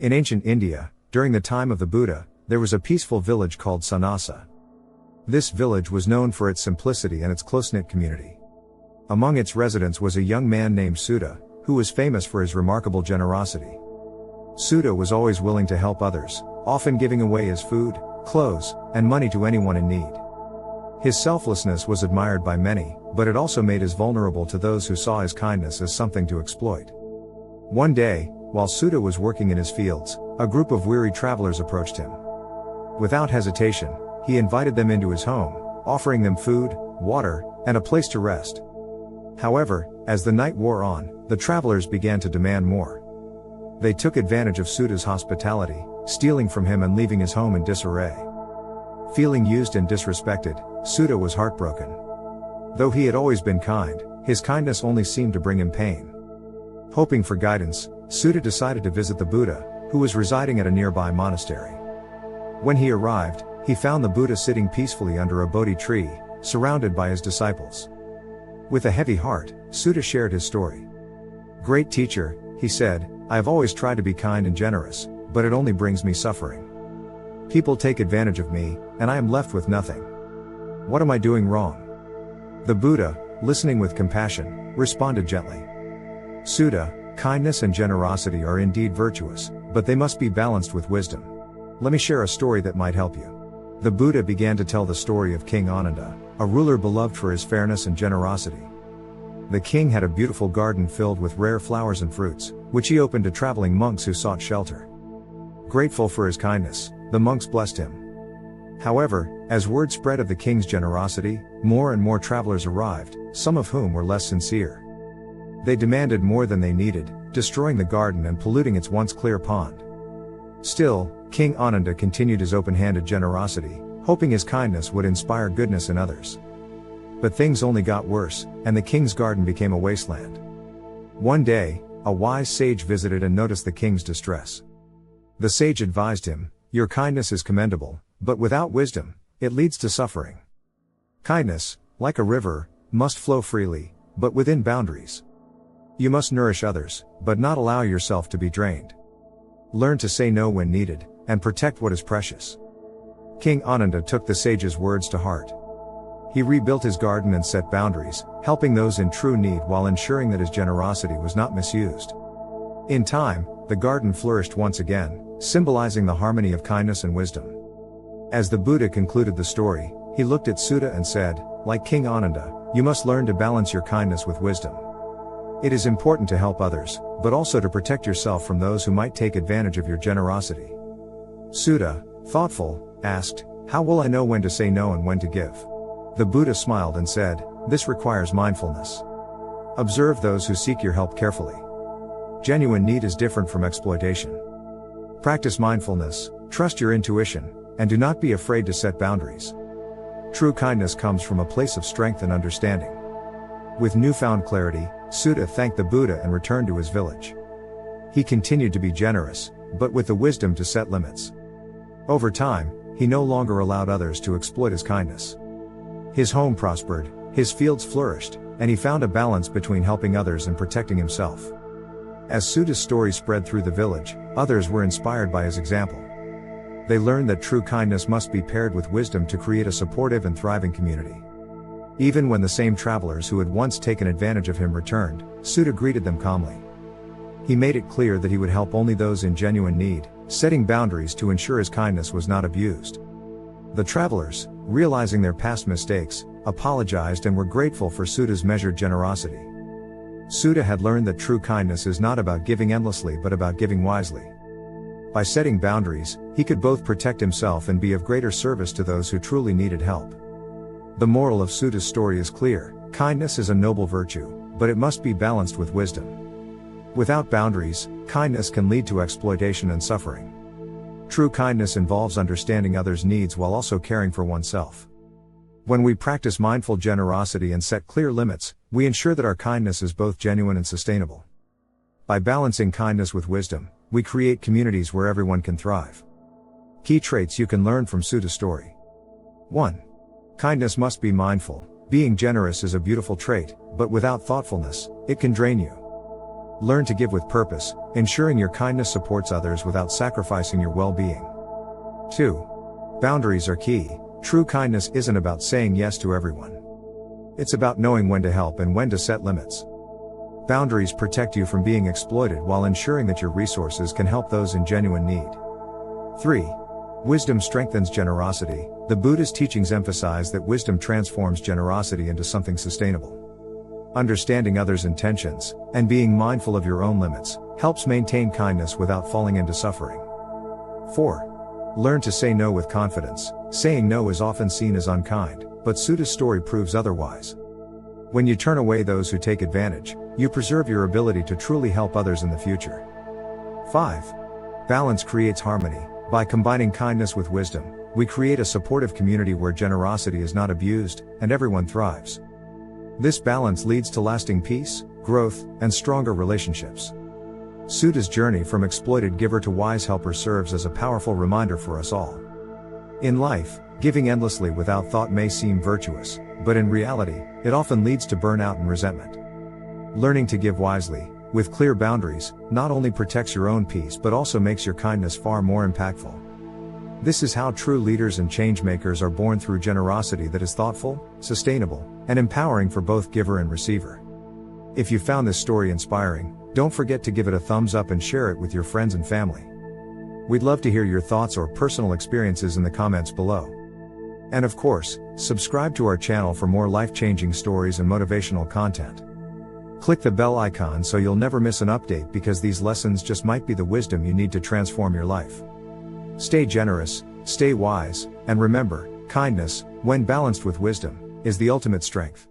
In ancient India, during the time of the Buddha, there was a peaceful village called Sanasa. This village was known for its simplicity and its close-knit community. Among its residents was a young man named Suddha, who was famous for his remarkable generosity. Suddha was always willing to help others, often giving away his food, clothes, and money to anyone in need. His selflessness was admired by many, but it also made us vulnerable to those who saw his kindness as something to exploit. One day, while Suddha was working in his fields, a group of weary travelers approached him. Without hesitation, he invited them into his home, offering them food, water, and a place to rest. However, as the night wore on, the travelers began to demand more. They took advantage of Suddha's hospitality, stealing from him and leaving his home in disarray. Feeling used and disrespected, Suddha was heartbroken. Though he had always been kind, his kindness only seemed to bring him pain. Hoping for guidance, Suddha decided to visit the Buddha, who was residing at a nearby monastery. When he arrived, he found the Buddha sitting peacefully under a Bodhi tree, surrounded by his disciples. With a heavy heart, Suddha shared his story. "Great teacher," he said, "I have always tried to be kind and generous, but it only brings me suffering. People take advantage of me, and I am left with nothing. What am I doing wrong?" The Buddha, listening with compassion, responded gently. "Suddha, kindness and generosity are indeed virtuous, but they must be balanced with wisdom. Let me share a story that might help you." The Buddha began to tell the story of King Ananda, a ruler beloved for his fairness and generosity. The king had a beautiful garden filled with rare flowers and fruits, which he opened to traveling monks who sought shelter. Grateful for his kindness, the monks blessed him. However, as word spread of the king's generosity, more and more travelers arrived, some of whom were less sincere. They demanded more than they needed, destroying the garden and polluting its once clear pond. Still, King Ananda continued his open-handed generosity, hoping his kindness would inspire goodness in others. But things only got worse, and the king's garden became a wasteland. One day, a wise sage visited and noticed the king's distress. The sage advised him, "Your kindness is commendable, but without wisdom, it leads to suffering. Kindness, like a river, must flow freely, but within boundaries. You must nourish others, but not allow yourself to be drained. Learn to say no when needed, and protect what is precious." King Ananda took the sage's words to heart. He rebuilt his garden and set boundaries, helping those in true need while ensuring that his generosity was not misused. In time, the garden flourished once again, symbolizing the harmony of kindness and wisdom. As the Buddha concluded the story, he looked at Suddha and said, "Like King Ananda, you must learn to balance your kindness with wisdom. It is important to help others, but also to protect yourself from those who might take advantage of your generosity." Suddha, thoughtful, asked, "How will I know when to say no and when to give?" The Buddha smiled and said, "This requires mindfulness. Observe those who seek your help carefully. Genuine need is different from exploitation. Practice mindfulness, trust your intuition, and do not be afraid to set boundaries. True kindness comes from a place of strength and understanding." With newfound clarity, Suddha thanked the Buddha and returned to his village. He continued to be generous, but with the wisdom to set limits. Over time, he no longer allowed others to exploit his kindness. His home prospered, his fields flourished, and he found a balance between helping others and protecting himself. As Suddha's story spread through the village, others were inspired by his example. They learned that true kindness must be paired with wisdom to create a supportive and thriving community. Even when the same travelers who had once taken advantage of him returned, Suddha greeted them calmly. He made it clear that he would help only those in genuine need, setting boundaries to ensure his kindness was not abused. The travelers, realizing their past mistakes, apologized and were grateful for Suddha's measured generosity. Suddha had learned that true kindness is not about giving endlessly but about giving wisely. By setting boundaries, he could both protect himself and be of greater service to those who truly needed help. The moral of Suddha's story is clear: kindness is a noble virtue, but it must be balanced with wisdom. Without boundaries, kindness can lead to exploitation and suffering. True kindness involves understanding others' needs while also caring for oneself. When we practice mindful generosity and set clear limits, we ensure that our kindness is both genuine and sustainable. By balancing kindness with wisdom, we create communities where everyone can thrive. Key traits you can learn from Suddha's story. 1. Kindness must be mindful. Being generous is a beautiful trait, but without thoughtfulness, it can drain you. Learn to give with purpose, ensuring your kindness supports others without sacrificing your well-being. 2. Boundaries are key. True kindness isn't about saying yes to everyone. It's about knowing when to help and when to set limits. Boundaries protect you from being exploited while ensuring that your resources can help those in genuine need. 3. Wisdom strengthens generosity. The Buddhist teachings emphasize that wisdom transforms generosity into something sustainable. Understanding others' intentions, and being mindful of your own limits, helps maintain kindness without falling into suffering. 4. Learn to say no with confidence. Saying no is often seen as unkind, but Suddha's story proves otherwise. When you turn away those who take advantage, you preserve your ability to truly help others in the future. 5. Balance creates harmony. By combining kindness with wisdom, we create a supportive community where generosity is not abused, and everyone thrives. This balance leads to lasting peace, growth, and stronger relationships. Suddha's journey from exploited giver to wise helper serves as a powerful reminder for us all. In life, giving endlessly without thought may seem virtuous, but in reality, it often leads to burnout and resentment. Learning to give wisely, with clear boundaries, not only protects your own peace but also makes your kindness far more impactful. This is how true leaders and change-makers are born, through generosity that is thoughtful, sustainable, and empowering for both giver and receiver. If you found this story inspiring, don't forget to give it a thumbs up and share it with your friends and family. We'd love to hear your thoughts or personal experiences in the comments below. And of course, subscribe to our channel for more life-changing stories and motivational content. Click the bell icon so you'll never miss an update, because these lessons just might be the wisdom you need to transform your life. Stay generous, stay wise, and remember, kindness, when balanced with wisdom, is the ultimate strength.